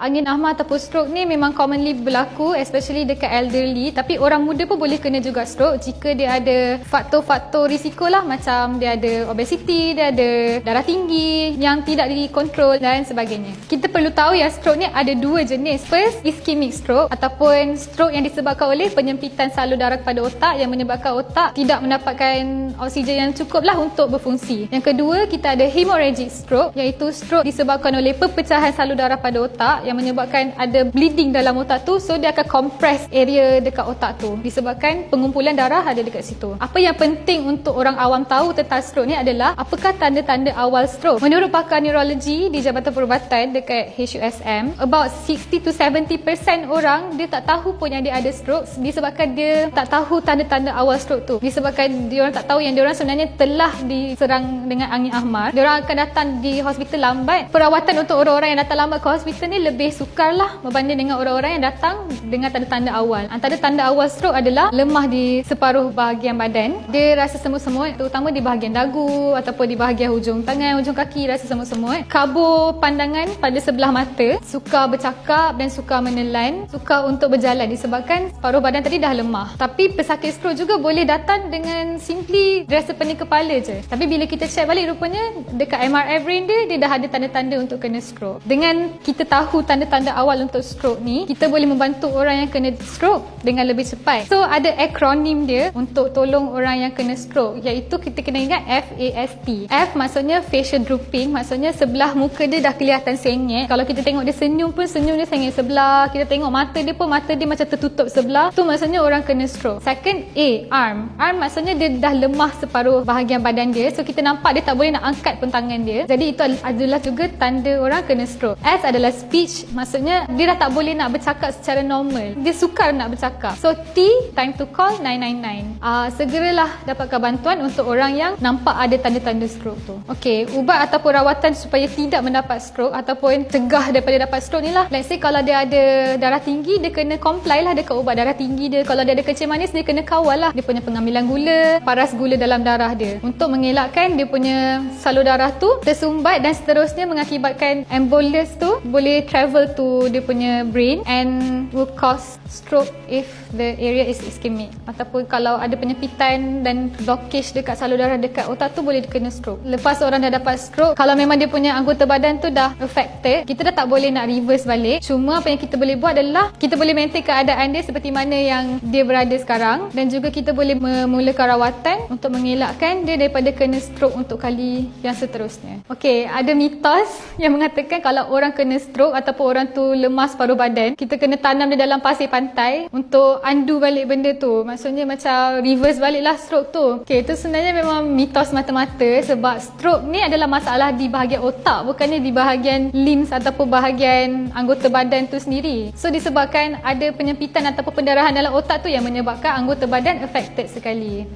Angin ahmar ataupun stroke ni memang commonly berlaku, especially dekat elderly. Tapi orang muda pun boleh kena juga stroke jika dia ada faktor-faktor risiko lah, macam dia ada obesity, dia ada darah tinggi yang tidak dikontrol dan sebagainya. Kita perlu tahu yang stroke ni ada dua jenis. First, ischemic stroke ataupun stroke yang disebabkan oleh penyempitan salur darah kepada otak yang menyebabkan otak tidak mendapatkan oksigen yang cukup lah untuk berfungsi. Yang kedua, kita ada hemorrhagic stroke, iaitu stroke disebabkan oleh perpecahan salur darah pada otak yang menyebabkan ada bleeding dalam otak tu, so dia akan compress area dekat otak tu disebabkan pengumpulan darah ada dekat situ. Apa yang penting untuk orang awam tahu tentang stroke ni adalah apakah tanda-tanda awal stroke. Menurut pakar neurologi di Jabatan Perubatan dekat HUSM, about 60 to 70% orang dia tak tahu pun yang dia ada stroke disebabkan dia tak tahu tanda-tanda awal stroke tu. Disebabkan dia orang tak tahu yang dia orang sebenarnya telah diserang dengan angin ahmar. Dia orang akan datang di hospital lambat. Perawatan untuk orang-orang yang datang lambat ke hospital ni lebih sukar lah berbanding dengan orang-orang yang datang dengan tanda-tanda awal. Antara tanda awal stroke adalah lemah di separuh bahagian badan. Dia rasa semut-semut, terutama di bahagian dagu ataupun di bahagian hujung tangan, hujung kaki rasa semut-semut. Kabur pandangan pada sebelah mata, sukar bercakap dan sukar menelan, sukar untuk berjalan disebabkan separuh badan tadi dah lemah. Tapi pesakit stroke juga boleh datang dengan simply rasa pening kepala je. Tapi bila kita check balik, rupanya dekat MRI brain dia dah ada tanda-tanda untuk kena stroke. Dengan kita tahu tanda-tanda awal untuk stroke ni, kita boleh membantu orang yang kena stroke dengan lebih cepat. So ada akronim dia untuk tolong orang yang kena stroke, iaitu kita kena ingat FAST. F maksudnya facial drooping, maksudnya sebelah muka dia dah kelihatan sengit. Kalau kita tengok dia senyum pun senyum dia sengit sebelah. Kita tengok mata dia pun mata dia macam tertutup sebelah. Tu maksudnya orang kena stroke. Second, A, arm. Arm maksudnya dia dah lemah separuh bahagian badan dia. So kita nampak dia tak boleh nak angkat pun tangan dia. Jadi itu adalah juga tanda orang kena stroke. S adalah speech, maksudnya dia dah tak boleh nak bercakap secara normal. Dia sukar nak bercakap. So T, time to call 999. Segeralah dapatkan bantuan untuk orang yang nampak ada tanda-tanda stroke tu. Okey, ubat ataupun rawatan supaya tidak mendapat stroke ataupun cegah daripada dapat stroke ni lah. Let's say kalau dia ada darah tinggi, dia kena comply lah dekat ubat darah tinggi dia. Kalau dia ada kencing manis, dia kena kawal lah dia punya pengambilan gula, paras gula dalam darah dia untuk mengelakkan dia punya salur darah tu tersumbat dan seterusnya mengakibatkan embolus tu boleh travel to dia punya brain and will cause stroke if the area is ischemic. Ataupun kalau ada penyempitan dan blockage dekat salur darah dekat otak tu, boleh kena stroke. Lepas orang dah dapat stroke, kalau memang dia punya anggota badan tu dah affected, kita dah tak boleh nak reverse balik. Cuma apa yang kita boleh buat adalah kita boleh maintain keadaan dia seperti mana yang dia berada sekarang, dan juga kita boleh memulakan rawatan untuk mengelakkan dia daripada kena stroke untuk kali yang seterusnya. Okey, ada mitos yang mengatakan kalau orang kena stroke ataupun orang tu lemas separuh badan, kita kena tanam dia dalam pasir pantai untuk undo balik benda tu. Maksudnya macam reverse balik lah stroke tu. Okey, itu sebenarnya memang mitos mata-mata, sebab stroke ni adalah masalah di bahagian otak, bukannya di bahagian limbs ataupun bahagian anggota badan tu sendiri. So disebabkan ada penyempitan ataupun pendarahan dalam otak tu yang menyebabkan anggota badan affected sekali.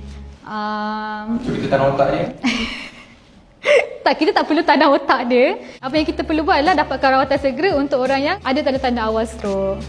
Cuba kita tanam otak dia. Tak, kita tak perlu tanam otak dia. Apa yang kita perlu buat adalah dapatkan rawatan segera untuk orang yang ada tanda-tanda awal stroke.